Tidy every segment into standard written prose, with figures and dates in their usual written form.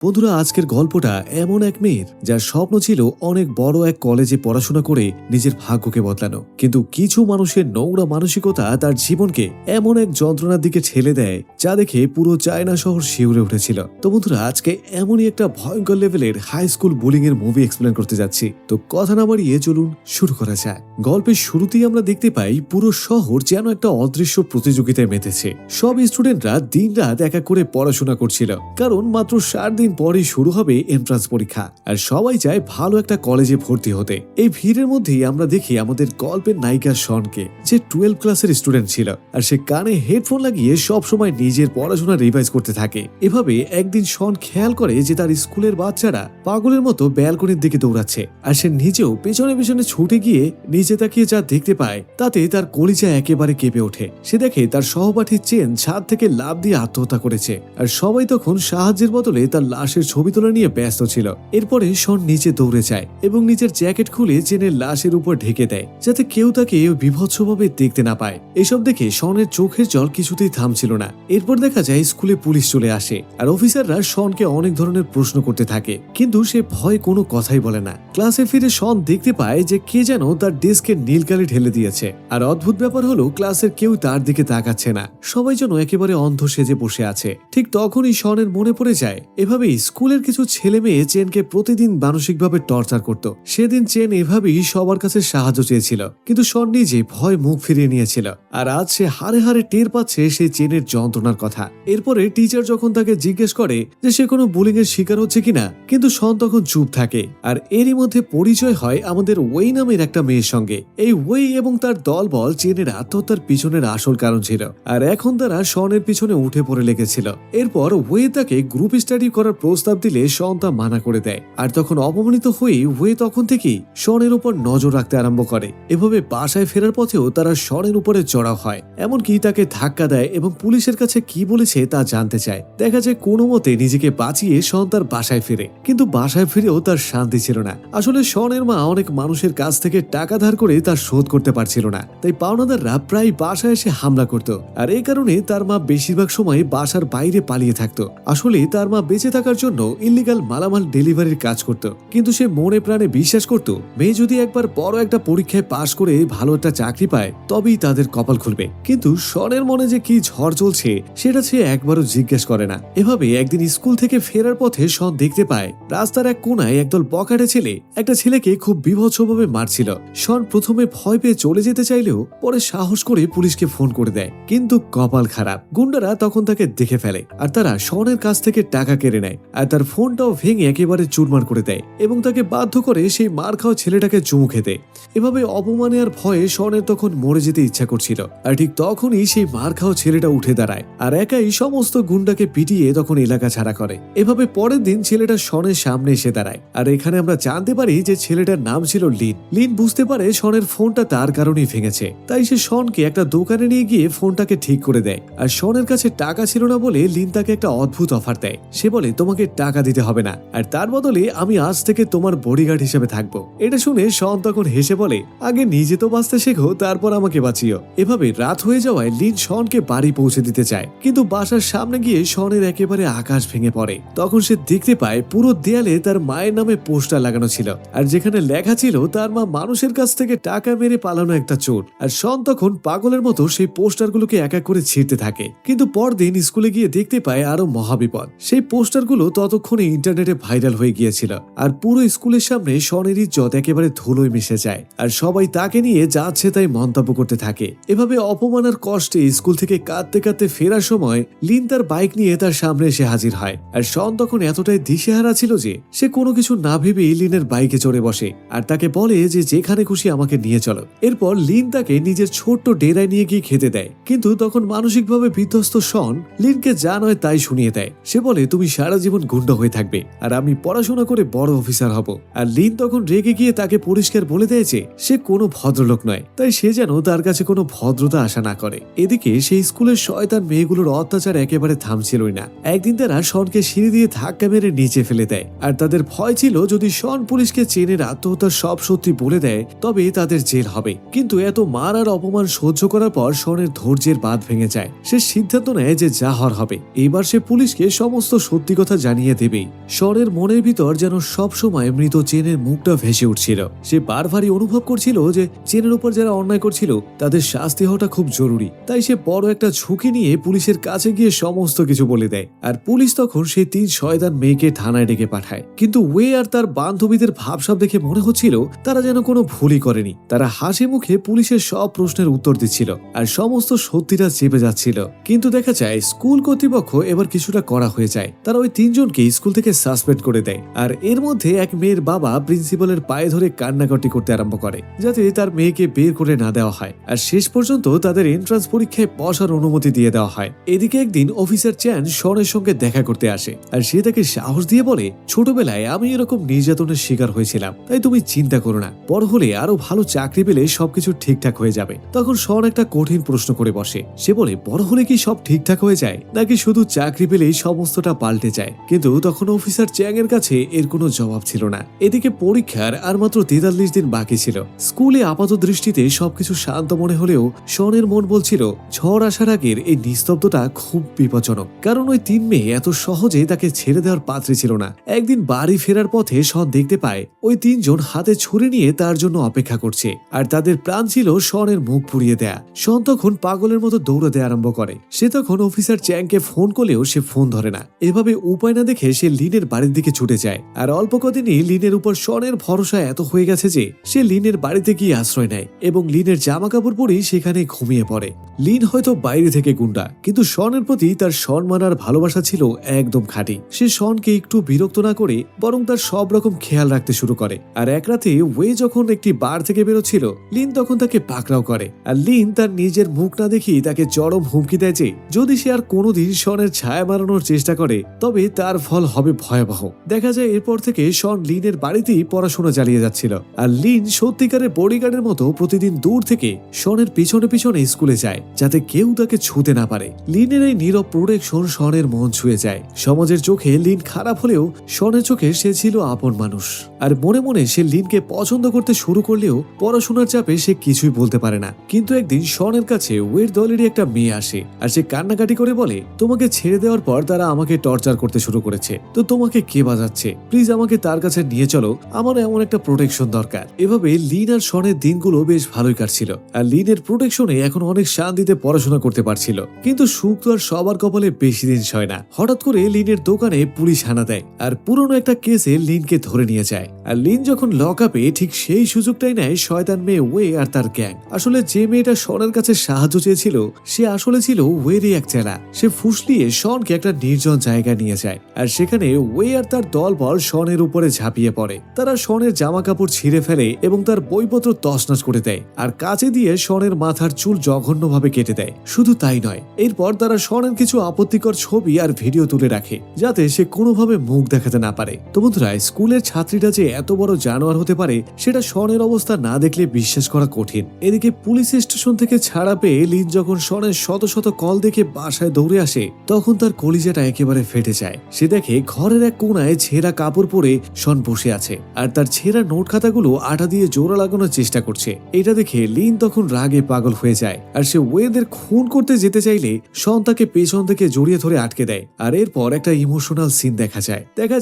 বন্ধুরা, আজকের গল্পটা এমন এক মেয়ের যার স্বপ্ন ছিল অনেক বড় এক কলেজে পড়াশোনা করে নিজের ভাগ্যকে বদলানো, কিন্তু কিছু মানুষের নোংরা মানসিকতা তার জীবনকে এমন এক যন্ত্রণার দিকে ঠেলে দেয় যা দেখে পুরো চায়না শহর শিউরে উঠেছিল। তো বন্ধুরা, আজকে এমনই একটা ভয়ঙ্কর লেভেলের হাই স্কুল বুলিং এর মুভি এক্সপ্লেন করতে যাচ্ছি। তো কথা না বাড়িয়ে চলুন শুরু করা যাক। গল্পের শুরুতেই আমরা দেখতে পাই পুরো শহর যেন একটা অদৃশ্য প্রতিযোগিতায় মেতেছে। সব স্টুডেন্টরা দিন রাত এক এক করে পড়াশোনা করছিল, কারণ মাত্র 7 দিন পরেই শুরু হবে এন্ট্রান্স পরীক্ষা, আর সবাই চায় ভালো একটা কলেজে ভর্তি হতে। এই ভিড়ের মধ্যেই আমরা দেখি আমাদের গল্পের নায়িকা শনকে, যে 12 ক্লাসের স্টুডেন্ট ছিল, আর সে কানে হেডফোন লাগিয়ে সব সময় নিজের পড়াশোনা রিভাইজ করতে থাকে। এভাবে একদিন শন খেয়াল করে যে তার স্কুলের বাচ্চারা পাগলের মতো ব্যালকনির দিকে দৌড়াচ্ছে, আর সে নিজেও পেছনে পেছনে ছুটে গিয়ে নিচে তাকিয়ে যা দেখতে পায় তাতে তার কলিজা একেবারে কেঁপে ওঠে। সে দেখে তার সহপাঠী চেন ছাদ থেকে লাফ দিয়ে আত্মহত্যা করেছে, আর সবাই তখন সাহায্যের বদলে তার লাশের ছবি তোলা নিয়ে ব্যস্ত ছিল। এরপরে শন নিচে দৌড়ে যায় এবং নিজের জ্যাকেট খুলে চেনের লাশের উপর ঢেকে দেয়, যাতে কেউ তাকে বিভৎসভাবে দেখতে না পায়। এসব দেখে শনের চোখের জল কিছুতেই থামছিল না। এরপর দেখা যায় স্কুলে পুলিশ চলে আসে, আর অফিসাররা শনকে অনেক ধরনের প্রশ্ন করতে থাকে, কিন্তু সে ভয়ে কোনো কথাই বলে না। ক্লাসে ফিরে শন দেখতে পায় যে কে যেন তার ডেস্কে নীল কালি ঢেলে দিয়েছে, আর অদ্ভুত ব্যাপার হলো ক্লাসের কেউ তার দিকে তাকাচ্ছে না, সবাই যেন একেবারে অন্ধ সেজে বসে আছে। ঠিক তখনই শনের মনে পড়ে যায় এভাবেই স্কুলের কিছু ছেলে মেয়ে চেনকে প্রতিদিন মানসিকভাবে টর্চার করত। সেদিন চেন এভাবেই সবার কাছে সাহায্য চেয়েছিল, কিন্তু শন নিজে ভয় মুখ ফিরিয়ে নিয়েছিল, আর আজ সে হারে হারে টের পাচ্ছে সেই চেনের যন্ত্রণার কথা। এরপরে টিচার যখন তাকে জিজ্ঞেস করে যে সে কোনো বুলিং এর শিকার হচ্ছে কিনা, কিন্তু শন তখন চুপ থাকে। আর এরই মধ্যে পরিচয় হয় আমাদের ওই নামের একটা মেয়ের সঙ্গে। এই ওই এবং তার দলবল চেনের আত্মহত্যার পিছনের আসল কারণ ছিল, আর এখন তারা শনের পিছনে উঠে পড়ে লেগেছিল। এরপর ওয়ে তাকে গ্রুপ স্টাডি করার প্রস্তাব দিলে শন তা মানা করে দেয়, আর তখন অপমানিত হয়ে ওয়ে তখন থেকেই শনের উপর নজর রাখতে আরম্ভ করে। এভাবে বাসায় ফেরার পথেও তারা শনের উপরে চড়াও হয়, এমনকি তাকে ধাক্কা দেয় এবং পুলিশের কাছে কি বলেছে তা জানতে চায়। দেখা যায় কোনো মতে নিজেকে বাঁচিয়ে শন তার বাসায় ফিরে, কিন্তু বাসায় ফিরেও তার শান্তি ছিল না। আসলে শনের মা অনেক মানুষের কাছ থেকে টাকা ধার করে তার শোধ করতে পারছিল না, তাই পাওনাদাররা প্রায় বাসায় এসে হামলা করত, আর এই কারণে তার মা বেশিরভাগ সময় বাসার বাইরে পালিয়ে থাকতো। আসলে তার মা বেঁচে থাকার জন্য ইল্লিগাল মালামাল ডেলিভারির কাজ করত, কিন্তু সে মনে প্রাণে বিশ্বাস করত মেয়ে যদি একবার বড় একটা পরীক্ষায় পাশ করে ভালো একটা চাকরি পায় তবেই তাদের কপাল খুলবে। কিন্তু শনের মনে যে কি ঝড় চলছে সেটা সে একবারও জিজ্ঞেস করে না। এভাবে একদিন স্কুল থেকে ফেরার পথে শন দেখতে পায় রাস্তার এক কোনায় একদল বখাটে ছেলে একটা ছেলেকে খুব বীভৎসভাবে মারছিল। শন প্রথমে ভয় পেয়ে চলে যেতে চাইলেও পরে সাহস করে পুলিশকে ফোন করে দেয়, কিন্তু কপাল খারাপ, গুন্ডারা তখন তাকে দেখে ফেলে, আর তারা শনের কাছ থেকে টাকা কেড়ে নেয়, আর তার ফোনটাও ভেঙে একেবারে চুরমার করে দেয় এবং তাকে বাধ্য করে সেই মার খাওয়া ছেলেটাকে চুমু খেতে। এভাবে অপমানে আর ভয়ে শনের তখন মরে যেতে ইচ্ছা করছিল, আর ঠিক তখনই সেই মার খাওয়া ছেলেটা উঠে দাঁড়ায় আর একাই সমস্ত গুন্ডাকে পিটিয়ে তখন এলাকা ছাড়া করে। এভাবে পরের দিন ছেলেটা শনের সামনে এসে দাঁড়ায়, আর এখানে আমরা জানতে পারি যে ছেলেটার নাম ছিল লিন। লিন বুঝতে পারে শনের ফোনটা তার কারণেই ভেঙেছে, তাই সে শনকে একটা দোকানে নিয়ে গিয়ে ফোনটাকে ঠিক করে দেয়। আর শনের কাছে টাকা ছিল না বলে লিন তাকে একটা অদ্ভুত অফার দেয়। সে বলে তোমাকে টাকা দিতে হবে না, আর তার বদলে আমি আজ থেকে তোমার বডিগার্ড হিসেবে থাকবো। এটা শুনে শন তখন হেসে বলে আগে নিজে তো বাঁচতে শেখো, তারপর আমাকে বাঁচিও। এভাবে রাত হয়ে যাওয়ায় লিন শনকে বাড়ি পৌঁছে দিতে চায়, কিন্তু বাসার সামনে গিয়ে শনের একেবারে আকাশ ভেঙে পড়ে। তখন সে দেখতে পায় পুরো দেয়ালে তার মায়ের নামে পোস্টার লাগানো ছিল, আর যেখানে লেখা ছিল তার মা মানুষের কাছ থেকে টাকা মেরে পালানো একটা চোর। আর শন তখন পাগলের মতো সেই পোস্টারগুলোকে এক এক করে ছিঁড়তে থাকে, কিন্তু পরদিন স্কুলে গিয়ে দেখতে পায় আরো মহাবিপদ। সেই পোস্টারগুলো ততক্ষণে ইন্টারনেটে ভাইরাল হয়ে গিয়েছিল, আর পুরো স্কুলের সামনে শনের ইজ্জত একেবারে ধুলোয় মিশে যায়, আর সবাই তাকে নিয়ে যাচ্ছে তাই মন্তব্য করতে থাকে। এভাবে অপমান আর কষ্টে স্কুল থেকে কাঁদতে কাঁদতে ফেরার সময় লিন তার বাইক নিয়ে তার সামনে এসে হাজির হয়, আর শন তখন এতটাই দিশেহারা ছিল যে সে কোনো কিছু না ভেবেই লিনের বাইকে চড়ে বসে, আর তাকে বলে যে যেখানে খুশি আমাকে নিয়ে চলো। এরপর লিন তাকে নিজের ছোট্ট ডেরায় নিয়ে গিয়ে খেতে দেয়, কিন্তু তখন মানসিকভাবে বিধ্বস্ত শন লিনকে যা নয় তাই শুনিয়ে দেয়। সে বলে তুমি সারা জীবন গুন্ডা হয়ে থাকবে, আর আমি পড়াশোনা করে বড় অফিসার হব। আর লিন তখন রেগে গিয়ে তাকে পরিষ্কার বলে দেয় যে সে কোনো ভদ্রলোক নয়, তাই সে যেন তার কাছে কোনো ভদ্রতা আশা না করে। এদিকে সেই স্কুলের শয়তান মেয়েগুলোর অত্যাচার একেবারে থামছিলই না। একদিন তারা শনকে সিঁড়ি দিয়ে ধাক্কা মেরে নিচে ফেলে দেয়, আর তাদের ভয় ছিল যদি শন পুলিশকে চেনের আত্মহত্যার সব সত্যি বলে দেয় তবে তাদের জেল হবে। কিন্তু এত মার আর অপমান সহ্য করার পর শনের ধৈর্যের বাঁধ ভেঙে যায়। সে সিদ্ধান্ত নেয় যে যা হওয়ার হবে। এবার সে পুলিশকে সমস্ত সত্যি কথা কথা জানিয়ে দেবেই। শনের মনের ভিতর যেন সবসময় মৃত চেনের মুখটা ভেসে উঠছিল। সে বারবারই অনুভব করছিল যে চেনের উপর যারা অন্যায় করছিল তাদের শাস্তি হওয়াটা খুব জরুরি। তাই সে বড় একটা ঝুঁকি নিয়ে পুলিশের কাছে গিয়ে সমস্ত কিছু বলে দেয়। আর পুলিশ তখন সেই 3 শয়তান মেয়েকে থানায় ডেকে পাঠায়। কিন্তু ওয়ে আর তার বান্ধবীদের ভাবসাব দেখে মনে হচ্ছিল তারা যেন কোনো ভুলই করেনি। তারা হাসি মুখে পুলিশের সব প্রশ্নের উত্তর দিচ্ছিল আর সমস্ত সত্যিটা চেপে যাচ্ছিল। কিন্তু দেখা যায় স্কুল কর্তৃপক্ষ এবার কিছুটা করা হয়ে যায়। তারা ওই 3 জনকে স্কুল থেকে সাসপেন্ড করে দেয়। আর এর মধ্যে এক মেয়ের বাবা প্রিন্সিপালের পায়ে ধরে কান্নাকাটি করতে আরম্ভ করে যাতে তার মেয়েকে বের করে না দেওয়া হয়। আর শেষ পর্যন্ত তাদের এন্ট্রান্স পরীক্ষায় বসার অনুমতি দিয়ে দেওয়া হয়। এদিকে একদিন অফিসার চ্যান শনের সঙ্গে দেখা করতে আসে আর সে তাকে সাহস দিয়ে বলে, ছোটবেলায় আমি এরকম নির্যাতনের শিকার হয়েছিলাম, তাই তুমি চিন্তা করো না, বড় হলে আরো ভালো চাকরি পেলে সবকিছু ঠিকঠাক হয়ে যাবে। তখন শন একটা কঠিন প্রশ্ন করে বসে। সে বলে, বড় হলে কি সব ঠিকঠাক হয়ে যায় নাকি শুধু চাকরি পেলেই সমস্তটা পাল্টে যায়? কিন্তু তখন অফিসার চ্যাং এর কাছে এর কোনো জবাব ছিল না। এদিকে পরীক্ষার আর মাত্র 43 দিন বাকি ছিল। স্কুলে আপাত দৃষ্টিতে সবকিছু শান্ত মনে হলেও শনের মন বলছিল ঝড় আসার আগের এই নিস্তব্ধতা খুব বিপজ্জনক। কারণ ওই 3 মেয়ে এত সহজে তাকে ছেড়ে দেওয়ার পাত্রী ছিল না। একদিন বাড়ি ফেরার পথে শন দেখতে পায় ওই 3 জন হাতে ছুরি নিয়ে তার জন্য অপেক্ষা করছে। আর তাদের প্ল্যান ছিল শনের মুখ পুড়িয়ে দেয়া। শন তখন পাগলের মতো দৌড়াতে আরম্ভ করে। সে তখন অফিসার চ্যাংকে ফোন করলেও সে ফোন ধরে না। এভাবে উপায় না দেখে সে লিনের বাড়ির দিকে ছুটে যায়। আর অল্প কদিনই লিনের উপর শনের ভরসা এত হয়ে গেছে যে সে লিনের বাড়িতে গিয়ে আশ্রয় নেয় এবং লিনের জামা কাপড় পরেই সেখানে ঘুমিয়ে পড়ে। লিন হয়তো বাইরে থেকে গুন্ডা, কিন্তু শনের প্রতি তার সম্মান আর ভালোবাসা ছিল একদম খাঁটি। সে শনকে একটু বিরক্ত না করে বরং তার সব রকম খেয়াল রাখতে শুরু করে। আর এক রাতে ওয়ে যখন একটি বার থেকে বেরোচ্ছিল, লিন তখন তাকে পাকড়াও করে। আর লিন তার নিজের মুখ না দেখেই তাকে চরম হুমকি দেয় যে যদি সে আর কোনোদিন শনের ছায়া মারানোর চেষ্টা করে তবে তার ফল হবে ভয়াবহ। দেখা যায় এরপর থেকে শন লিনের বাড়িতেই পড়াশোনা চালিয়ে যাচ্ছিল। আর লিন সত্যিকারের বডিগার্ডের মতো প্রতিদিন দূর থেকে শনের পিছনে পিছনে স্কুলে যায় যাতে কেউ তাকে ছুঁতে না পারে। লিনের এই নীরব প্রোটেকশন শনের মন ছুঁয়ে যায়। সমাজের চোখে লিন খারাপ হলেও শনের চোখে সে ছিল আপন মানুষ। আর মনে মনে সে লিনকে পছন্দ করতে শুরু করলেও পড়াশোনার চাপে সে কিছুই বলতে পারে না। কিন্তু একদিন শনের কাছে ওয়ের দলেরই একটা মেয়ে আসে আর সে কান্নাকাটি করে বলে, তোমাকে ছেড়ে দেওয়ার পর তারা আমাকে টর্চার করতে শুরু করেছে, তো তোমাকে কে বাজাচ্ছে? প্লিজ আমাকে তার কাছে নিয়ে চলো, আমার এমন একটা প্রোটেকশন দরকার। এভাবে লিন আর শনের দিনগুলো বেশ ভালোই কাটছিল। আর লিনের প্রোটেকশনে এখন অনেক শান্তিতে পড়াশোনা করতে পারছিল। কিন্তু সুখ তো আর সবার কপালে বেশি দিন সয় না। হঠাৎ করে লিনের দোকানে পুলিশ হানা দেয় আর পুরনো একটা কেসে লিনকে ধরে নিয়ে যায়। আর লিন যখন লক আপে ঠিক সেই সুযোগটাই নেয় শয়তান মেয়ে ওয়ে আর তার গ্যাং। আসলে যে মেয়েটা শনের কাছে সাহায্য চেয়েছিল সে আসলে ছিল ওয়েরই এক চেলা। সে ফুসলিয়ে শনকে একটা নির্জন জায়গা নিয়ে যায় আর সেখানে ওয়ে আর তার দলবল শনের উপরে ঝাঁপিয়ে পড়ে। তারা শনের জামা কাপড় ছিঁড়ে ফেলে এবং তার বইপত্র তছনছ করে দেয় আর কাঁচে দিয়ে শনের মাথার চুল জঘন্যভাবে কেটে দেয়। শুধু তাই নয়, এরপর তারা শনের কিছু আপত্তিকর ছবি আর ভিডিও তুলে রাখে যাতে সে কোনোভাবে মুখ দেখাতে না পারে। তো বন্ধুরা, স্কুলের ছাত্রীরা যে এত বড় জানোয়ার হতে পারে সেটা শনের অবস্থা না দেখলে বিশ্বাস করা কঠিন। এদিকে পুলিশ স্টেশন থেকে ছাড়া পেয়ে লিন যখন শনের শত শত কল দেখে বাসায় দৌড়ে আসে তখন তার কলিজাটা একেবারে ফেটে যায়। সে দেখে ঘরের এক কোনায় ছেঁড়া কাপড় পরে শন বসে আছে আর তার ছেঁড়া নোট খাতাগুলো আটা দিয়ে জোড়া লাগানোর চেষ্টা করছে। এটা দেখে লিন তখন রাগে পাগল হয়ে যায় আর সে ওয়েদের খুন করতে যেতে চাইলে শন তাকে পেছন থেকে জড়িয়ে ধরে আটকে দেয়। আর এরপর একটা ইমোশনাল সিন দেখা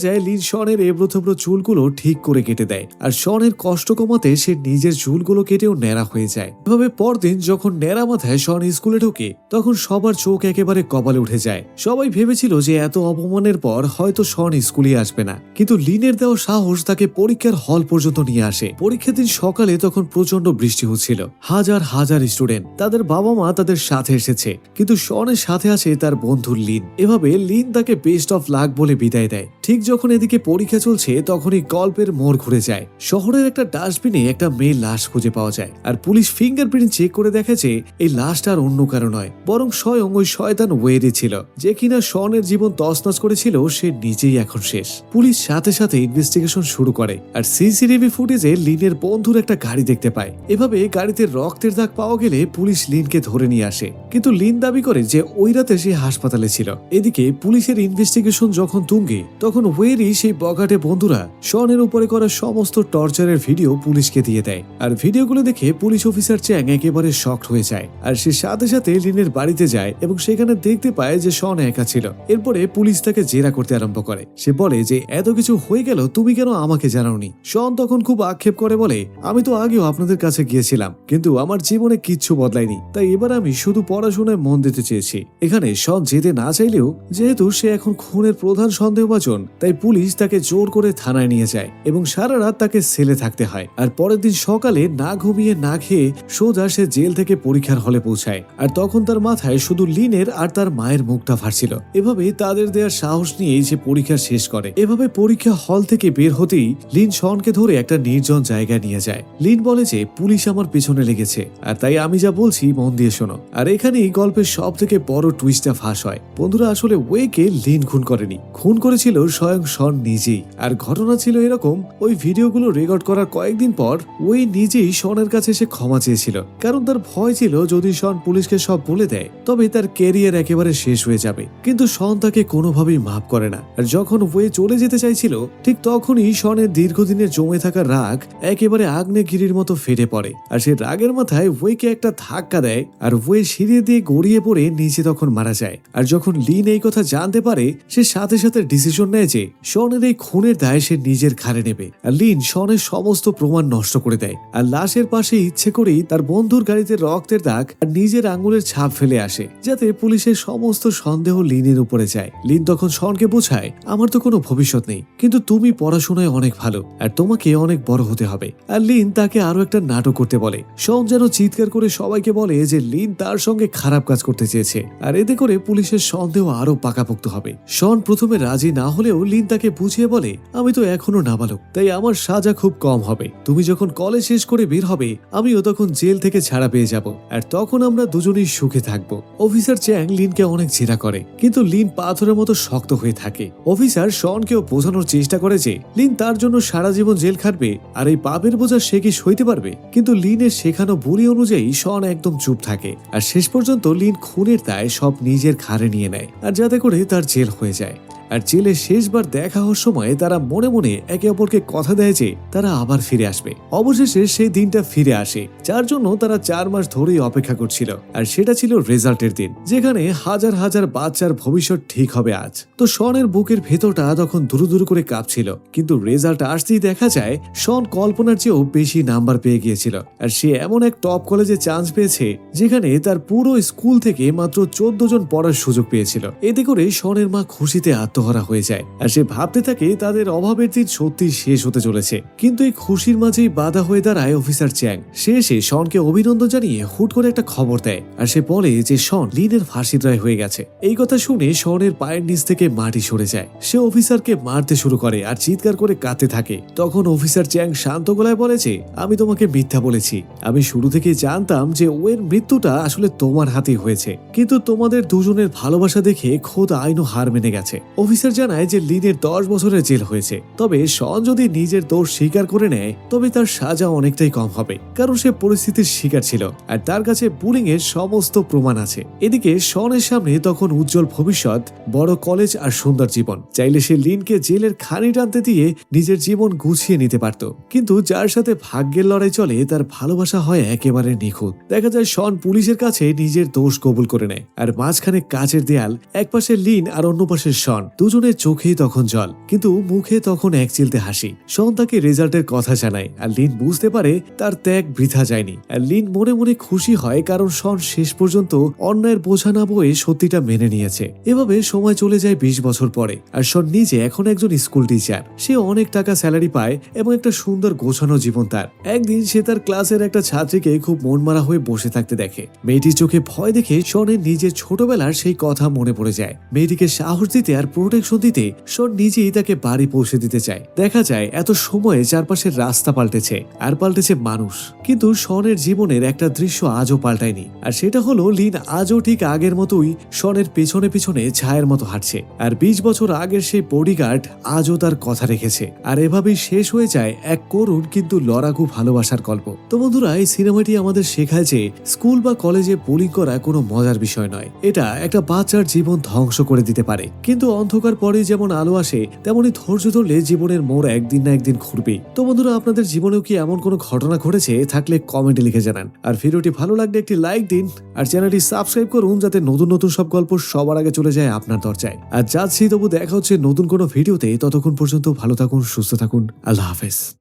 যায় লিন শনের এবড়োথেবড়ো চুলগুলো ঠিক করে কেটে দেয় আর শনের কষ্ট কমাতে সে নিজের চুলগুলো কেটেও ন্যাড়া হয়ে যায়। এভাবে পরদিন যখন ন্যাড়া মাথায় শন স্কুলে ঢোকে তখন সবার চোখ একেবারে কপালে উঠে যায়। সবাই ভেবেছিল যে এত অপমানের পর হয়তো শন স্কুলে আসবে না, কিন্তু লিনের দেওয়া সাহস তাকে পরীক্ষার হল পর্যন্ত নিয়ে আসে। পরীক্ষার দিন সকালে তখন প্রচন্ড বৃষ্টি হচ্ছিল। হাজার হাজার স্টুডেন্ট, তাদের বাবা মা তাদের সাথে এসেছে, কিন্তু শনের সাথে আছে তার বন্ধু লিন। এভাবে লিন তাকে বেস্ট অফ লাক বলে বিদায় দেয়। ঠিক যখন এদিকে পরীক্ষা চলছে তখনই গল্পের মোড় ঘুরে যায়। শহরের একটা ডাস্টবিনে একটা মেয়ের লাশ খুঁজে পাওয়া যায় আর পুলিশ ফিঙ্গারপ্রিন্ট চেক করে দেখে যে এই লাশটা আর অন্য কারো নয়, বরং স্বয়ং ওই শয়তান ওয়েরই ছিল, যে কিনা শনের জীবন তছনছ করেছিল। সে নিজেই এখন শেষ। পুলিশ সাথে সাথে ইনভেস্টিগেশন শুরু করে আর সিসিটিভি ফুটেজে লিনের বন্ধুর একটা গাড়ি দেখতে পায়। এভাবে গাড়িতে রক্তের দাগ পাওয়া গেলে পুলিশ লিনকে ধরে নিয়ে আসে, কিন্তু লিন দাবি করে যে ওই রাতে সে হাসপাতালে ছিল। এদিকে পুলিশের ইনভেস্টিগেশন যখন তুঙ্গে তখন ওয়েরই সেই বগাটে বন্ধুরা শনের উপরে করা সমস্ত টর্চারের ভিডিও পুলিশকে দিয়ে দেয়। আর ভিডিওগুলো দেখে পুলিশ অফিসার চ্যাং একেবারে শকড হয়ে যায় আর সে সাথে সাথে লিনের বাড়িতে যায় এবং সেখানে দেখতে পায় যে শন একা ছিল। এরপরে পুলিশ তাকে তাকে জেরা করতে আরম্ভ করে। সে বলে যে এত কিছু হয়ে গেল, তুমি কেন আমাকে জানাওনি? শন তখন খুব আক্ষেপ করে বলে, আমি তো আগেও আপনাদের কাছে গিয়েছিলাম, কিন্তু আমার জীবনে কিচ্ছু বদলায়নি, তাই এবার আমি শুধু পড়াশোনায় মন দিতে চেয়েছি। এখানে শন যেতে না চাইলেও যেহেতু সে এখন খুনের প্রধান সন্দেহভাজন, তাই পুলিশ তাকে জোর করে থানায় নিয়ে যায় এবং সারা রাত তাকে সেলে থাকতে হয়। আর পরের দিন সকালে না ঘুমিয়ে না খেয়ে সোজা সে জেল থেকে পরীক্ষার হলে পৌঁছায়। আর তখন তার মাথায় শুধু লিনের আর তার মায়ের মুখটা ভাসছিল। এভাবে তাদের দেওয়ার সাহস নিয়ে সে পরীক্ষা শেষ করে। এভাবে পরীক্ষা হল থেকে বের হতেই লিন শনকে ধরে একটা নির্জন জায়গায় নিয়ে যায়। লিন বলে যে পুলিশ আমার পেছনে লেগেছে, আর তাই আমি যা বলছি মন দিয়ে শোনো। আর এখানেই গল্পের সব থেকে বড় টুইস্টটা ফাঁস হয়। বন্ধুরা, আসলে ওয়েকে লিন খুন করেনি, খুন করেছিল স্বয়ং শন নিজেই। আর ঘটনা ছিল এরকম, ওই ভিডিওগুলো রেকর্ড করার কয়েকদিন পর ওই নিজেই শনের কাছে এসে ক্ষমা চেয়েছিল, কারণ তার ভয় ছিল যদি শন পুলিশকে সব বলে দেয় তবে তার ক্যারিয়ার একেবারে শেষ হয়ে যাবে। কিন্তু শন তাকে কোনোভাবেই মাফ করে না। আর যখন ওয়ে চলে যেতে চাইছিল ঠিক তখনই শনের দীর্ঘদিনের জমে থাকা রাগ একেবারে আগ্নেয়গিরির মতো ফেটে পড়ে। আর সে রাগের মাথায় ওয়েকে একটা ধাক্কা দেয়, আর ওয়ে সিঁড়ি দিয়ে গড়িয়ে পড়ে নিচে তখন মারা যায়। আর যখন লিন এই কথা জানতে পারে সে সাথে সাথে ডিসিশন নেয় যে শনের এই খুনের দায় সে নিজের ঘাড়ে নেবে। আর লিন শনের সমস্ত প্রমাণ নষ্ট করে দেয়, আর লাশের পাশে ইচ্ছে করেই তার বন্ধুর গাড়িতে রক্তের দাগ আর নিজের আঙুলের ছাপ ফেলে আসে, যাতে পুলিশের সমস্ত সন্দেহ লিনের উপরে যায়। লিন তখন শনকে বোঝায়, আমার তো কোনো ভবিষ্যৎ নেই, কিন্তু তুমি পড়াশোনায় অনেক ভালো আর তোমাকে অনেক বড় হতে হবে। আর লিন তাকে আরো একটা নাটক করতে বলে। শন যেন চিৎকার করে সবাইকে বলে যে লিন তার সঙ্গে খারাপ কাজ করতে চেয়েছে, আর এতে করে পুলিশের সন্দেহ আরো পাকাপোক্ত হবে। শন প্রথমে রাজি না হলেও লিন তাকে বুঝিয়ে বলে, আমি তো এখনো নাবালক, তাই আমার সাজা খুব কম হবে। তুমি যখন কলেজ শেষ করে বের হবে আমিও তখন জেল থেকে ছাড়া পেয়ে যাব, আর তখন আমরা দুজনেই সুখে থাকবো। অফিসার চ্যাং লিনকে অনেক জেরা করে, কিন্তু লিন পাথরের মতো শক্ত হয়ে থাকে। অফিসার শনকেও বোঝানোর চেষ্টা করে যে লিন তার জন্য সারা জীবন জেল খাটবে, আর এই পাপের বোঝা সে কি সইতে পারবে। কিন্তু লিনের শেখানো বুদ্ধি অনুযায়ী শন একদম চুপ থাকে, আর শেষ পর্যন্ত লিন খুনের দায় সব নিজের ঘাড়ে নিয়ে নেয়, আর যাতে করে তার জেল হয়ে যায়। আর জেলে শেষবার দেখা হওয়ার সময় তারা মনে মনে একে অপরকে কথা দেয় যে তারা আবার ফিরে আসবে। অবশেষে সেই দিনটা ফিরে আসে, যার জন্য তারা 4 মাস ধরেই অপেক্ষা করছিল। আর সেটা ছিল রেজাল্টের দিন, যেখানে হাজার হাজার বাচ্চার ভবিষ্যৎ ঠিক হবে আজ। তো শনের বুকের ভেতরটা তখন দুরু দুরু করে কাঁপছিল, কিন্তু রেজাল্ট আসতেই দেখা যায় শন কল্পনার চেয়েও বেশি নাম্বার পেয়ে গিয়েছিল। আর সে এমন এক টপ কলেজে চান্স পেয়েছে যেখানে তার পুরো স্কুল থেকে মাত্র 14 জন পড়ার সুযোগ পেয়েছিল। এতে করে শনের মা খুশিতে আত্মহারা হয়ে যায়, আর সে ভাবতে থাকে তাদের অভাবের দিন সত্যি শেষ হতে চলেছে। কিন্তু এই খুশির মাঝেই বাধা হয়ে দাঁড়ায় অফিসার চ্যাং। সে এসে শনকে অভিনন্দন জানিয়ে হুট করে একটা খবর দেয়, আর সে বলে যে শন লিনের ফাঁসির রায় হয়ে গেছে। এই কথা শুনে শনের পায়ের নিচ থেকে মাটি সরে যায়। সে অফিসারকে মারতে শুরু করে আর চিৎকার করে কাঁদতে থাকে। তখন অফিসার চ্যাং শান্ত গলায় বলে যে আমি তোমাকে মিথ্যা বলেছি, আমি শুরু থেকেই জানতাম যে ওর মৃত্যুটা আসলে তোমার হাতেই হয়েছে, কিন্তু তোমাদের দুজনের ভালোবাসা দেখে খোদ আইনও হার মেনে গেছে। অফিসার জানায় যে লিনের 10 বছরের জেল হয়েছে, তবে শন যদি নিজের দোষ স্বীকার করে নেয় তবে তার সাজা অনেকটাই কম হবে, কারণ সে পরিস্থিতির শিকার ছিল আর তার কাছে বুলিং এর সমস্ত প্রমাণ আছে। এদিকে শনের সামনে তখন উজ্জ্বল ভবিষ্যৎ, বড় কলেজ আর সুন্দর জীবন। চাইলে সে লিনকে জেলের খানি টানতে দিয়ে নিজের জীবন গুছিয়ে নিতে পারত, কিন্তু যার সাথে ভাগ্যের লড়াই চলে তার ভালোবাসা হয় একেবারে নিখুঁত। দেখা যায় শন পুলিশের কাছে নিজের দোষ কবুল করে নেয়, আর মাঝখানে কাচের দেয়াল, একপাশে লিন আর অন্য পাশে শন, দুজনের চোখেই তখন জল, কিন্তু মুখে তখন এক চিলতে হাসি। শন তাকে রেজাল্টের কথা জানায়, আর লিন বুঝতে পারে তার ত্যাগ বৃথা যায়নি। আর লিন মনে মনে খুশি হয়, কারণ শন শেষ পর্যন্ত অন্যায়ের বোঝা না বয়ে সত্যিটা মেনে নিয়েছে। এভাবে সময় চলে যায় 20 বছর পরে, আর শন নিজে এখন একজন স্কুল টিচার। সে অনেক টাকা স্যালারি পায় এবং একটা সুন্দর গোছানো জীবন তার। একদিন সে তার ক্লাসের একটা ছাত্রীকে খুব মনমারা হয়ে বসে থাকতে দেখে। মেয়েটির চোখে ভয় দেখে শনের নিজের ছোটবেলার সেই কথা মনে পড়ে যায়। মেয়েটিকে সাহস দিতে আর প্রোটেকশন দিতে শন নিজেই তাকে বাড়ি পৌঁছে দিতে চায়। দেখা যায় এত সময়ে চারপাশের রাস্তা পাল্টেছে আর পাল্টেছে মানুষ, কিন্তু শনের জীবনের একটা দৃশ্য আজও পাল্টায়নি। আর সেটা হলো লিন আজও ঠিক আগের মতোই শনের পেছনে পেছনে ছায়ের মতো হাঁটছে, আর 20 বছর আগের সেই বডিগার্ড আজও তার কথা রেখেছে। আর এভাবেই শেষ হয়ে যায় এক করুণ কিন্তু লড়াকু ভালোবাসার গল্প। তো বন্ধুরা, এই সিনেমাটি আমাদের শেখায় যে স্কুল বা কলেজে বুলিং করা কোনো মজার বিষয় নয়। এটা একটা বাচ্চার জীবন ধ্বংস করে দিতে পারে, কিন্তু অন্ধ অন্ধকার পরে যেমন আলো আসে, তেমনই ধৈর্য ধরলে জীবনের মোড় একদিন না একদিন ঘুরবে। তো বন্ধুরা, আপনাদের জীবনেও কি এমন কোনো ঘটনা ঘটেছে থাকলে কমেন্টে লিখে জানান। আর ভিডিওটি ভালো লাগলে একটি লাইক দিন, আর চ্যানেলটি সাবস্ক্রাইব করুন যাতে নতুন নতুন সব গল্প সবার আগে চলে যায় আপনার দরজায়। আর যাচ্ছি, তবু দেখা হচ্ছে নতুন কোনো ভিডিওতে। ততক্ষণ পর্যন্ত ভালো থাকুন, সুস্থ থাকুন, আল্লাহ হাফেজ।